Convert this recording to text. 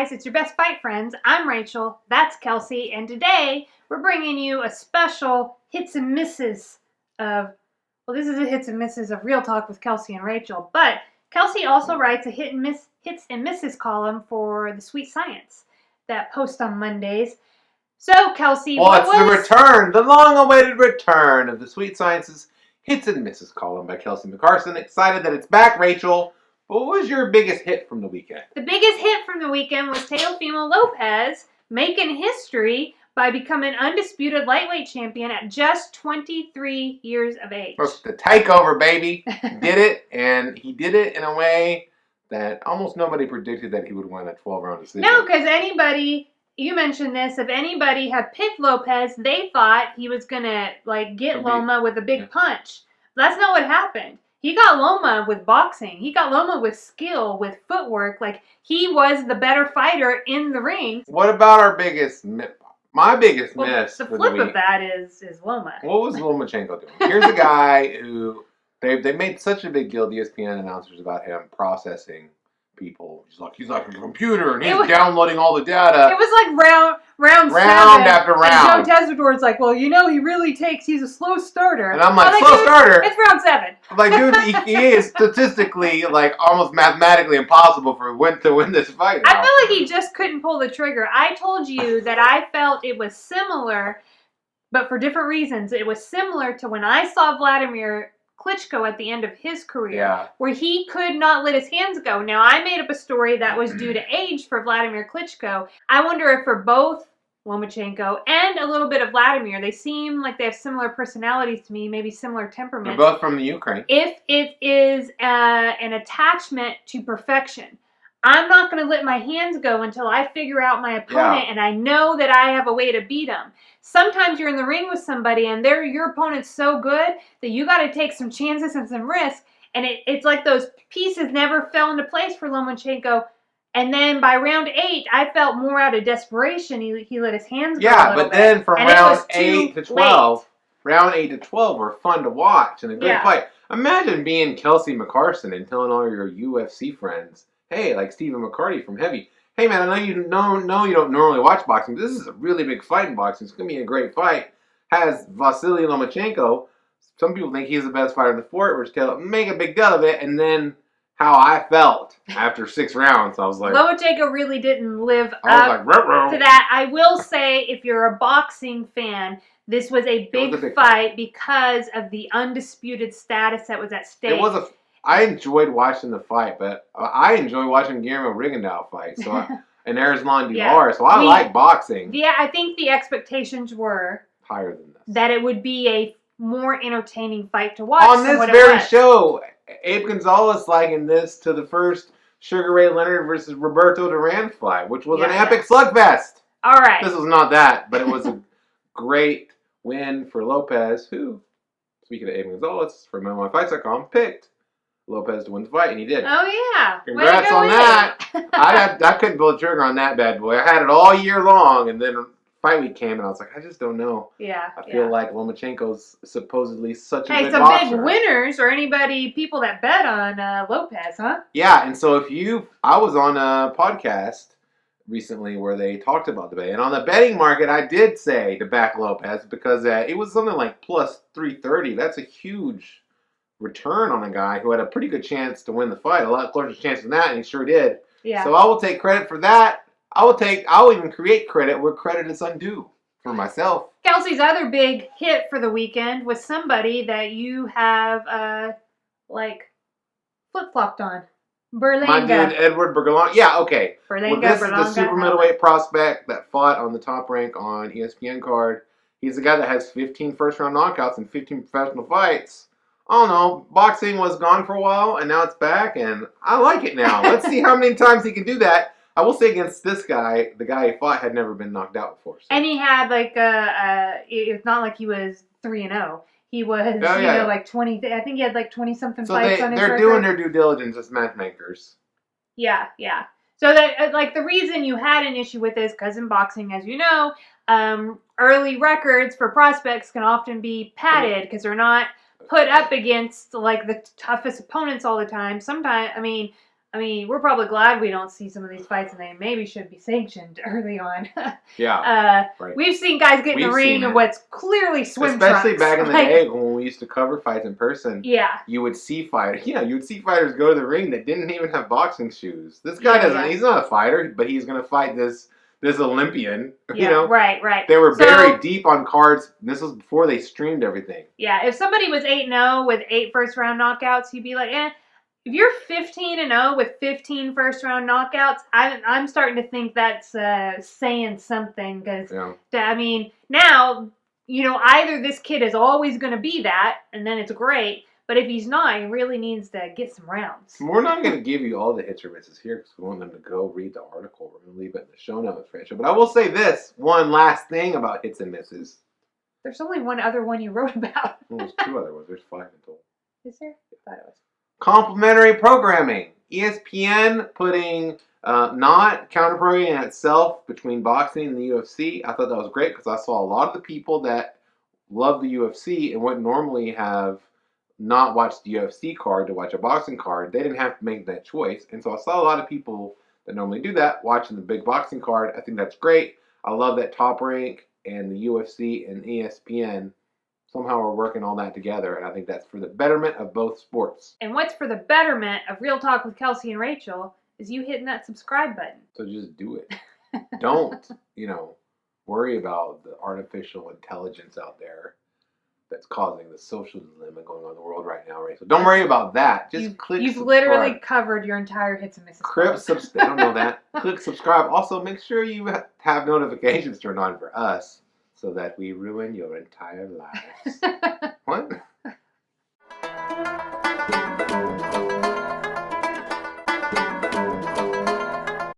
guys, it's your best fight friends. I'm Rachel, that's Kelsey, and today we're bringing you a special hits and misses of, well, this is a hits and misses of Real Talk with Kelsey and Rachel, but Kelsey also writes a hits and misses column for the Sweet Science that posts on Mondays. So, Kelsey, the long-awaited return of the Sweet Science's Hits and Misses column by Kelsey McCarson. Excited that it's back, Rachel. What was your biggest hit from the weekend? The biggest hit from the weekend was Teofimo Lopez making history by becoming undisputed lightweight champion at just 23 years of age. That's the Takeover, baby. He did it, and he did it in a way that almost nobody predicted that he would win a 12-round decision. No, because you mentioned this, if anybody had picked Lopez, they thought he was going to get Loma with a big punch. That's not what happened. He got Loma with boxing. He got Loma with skill, with footwork. He was the better fighter in the ring. What about our biggest miss? My biggest miss the flip of that is Loma. What was Lomachenko doing? Here's a guy who they made such a big deal, the ESPN announcers, about him processing people. He's like a computer, and he's downloading all the data. It was like round after round. And Joe Tesador's like, well, he really he's a slow starter. And I'm like, slow starter? It's round 7. I'm like, dude, he is statistically, almost mathematically impossible to win this fight. I feel like he just couldn't pull the trigger. I told you that I felt it was similar, but for different reasons. It was similar to when I saw Vladimir Klitschko at the end of his career, where he could not let his hands go. Now, I made up a story that was due to age for Vladimir Klitschko. I wonder if for both Lomachenko and a little bit of Vladimir, they seem like they have similar personalities to me, maybe similar temperaments. They're both from the Ukraine. If it is an attachment to perfection, I'm not going to let my hands go until I figure out my opponent and I know that I have a way to beat him. Sometimes you're in the ring with somebody and your opponent's so good that you got to take some chances and some risks. And it's like those pieces never fell into place for Lomachenko. And then by round 8, I felt more out of desperation. He let his hands go a little bit. Then from round 8 to 12, round 8 to 12 were fun to watch and a good fight. Imagine being Kelsey McCarson and telling all your UFC friends, hey, like Stephen McCarty from Heavy, hey man, I know you don't normally watch boxing, but this is a really big fight in boxing. It's going to be a great fight. Has Vasily Lomachenko. Some people think he's the best fighter in the sport. We're just make a big deal of it. And then how I felt after 6 rounds, I was like... Lomachenko really didn't live up to that. I will say, if you're a boxing fan, this was a big fight because of the undisputed status that was at stake. I enjoyed watching the fight, but I enjoy watching Guillermo Rigondeaux fight. And Arslan Divar, so I like boxing. Yeah, I think the expectations were higher than this. That it would be a more entertaining fight to watch. On this very show, Abe Gonzalez likened this to the first Sugar Ray Leonard versus Roberto Duran fight, which was an epic slugfest. All right. This was not that, but it was a great win for Lopez, who, speaking of Abe Gonzalez, from MMAfights.com, picked Lopez to win the fight, and he did. Oh, yeah. Congrats on that. I couldn't pull the trigger on that bad boy. I had it all year long, and then fight week came, and I was like, I just don't know. Yeah. I feel like Lomachenko's supposedly such a good some boxer. Big winners or people that bet on Lopez, huh? Yeah, and so I was on a podcast recently where they talked about the betting. And on the betting market, I did say to back Lopez because it was something like plus 330. That's a huge return on a guy who had a pretty good chance to win the fight. A lot closer chance than that, and he sure did. Yeah. So I will take credit for that. I'll even create credit where credit is undue for myself. Kelsey's other big hit for the weekend was somebody that you have flip-flopped on. Berlanga. My dude, Edward Berlanga. Yeah, okay. This is the super middleweight prospect that fought on the top rank on ESPN card. He's the guy that has 15 first-round knockouts and 15 professional fights. I don't know. Boxing was gone for a while, and now it's back, and I like it now. Let's see how many times he can do that. I will say against this guy, the guy he fought had never been knocked out before. So. And he had it's not like he was 3-0. He was, 20. I think he had 20-something fights on his record. They're doing their due diligence as matchmakers. Yeah. So that the reason you had an issue with this, because in boxing, as you know, early records for prospects can often be padded because they're not put up against the toughest opponents all the time. Sometimes, I mean, we're probably glad we don't see some of these fights, and they maybe should be sanctioned early on. Yeah. Right. We've seen guys get in the ring in what's clearly swim trunks. Especially back in the day when we used to cover fights in person. Yeah. You would see fighters. Yeah, you would see fighters go to the ring that didn't even have boxing shoes. This guy doesn't. Yeah. He's not a fighter, but he's going to fight this Olympian. Yeah, you know. Right. They were buried deep on cards. This was before they streamed everything. Yeah. If somebody was 8-0 with 8 first-round knockouts, you'd be like, eh. If you're 15-0 with 15 first-round knockouts, I'm starting to think that's saying something because, I mean, now, either this kid is always going to be that, and then it's great, but if he's not, he really needs to get some rounds. We're not going to give you all the hits or misses here because we want them to go read the article. We're going to leave it in the show notes, Rachel. But I will say this one last thing about hits and misses. There's only one other one you wrote about. Well, there's 2 other ones. There's 5 in total. Is there? I thought it was. Complementary programming. ESPN putting not counter programming itself between boxing and the UFC. I thought that was great because I saw a lot of the people that love the UFC and would normally have not watched the UFC card to watch a boxing card. They didn't have to make that choice. And so I saw a lot of people that normally do that watching the big boxing card. I think that's great. I love that Top Rank and the UFC and ESPN somehow we're working all that together, and I think that's for the betterment of both sports. And what's for the betterment of Real Talk with Kelsey and Rachel is you hitting that subscribe button. So just do it. Don't, worry about the artificial intelligence out there that's causing the social dilemma going on in the world right now, Rachel. Don't worry about that. Just click You've subscribe. Literally covered your entire hits and misses. I don't know that. Click subscribe. Also, make sure you have notifications turned on for us, so that we ruin your entire lives. What?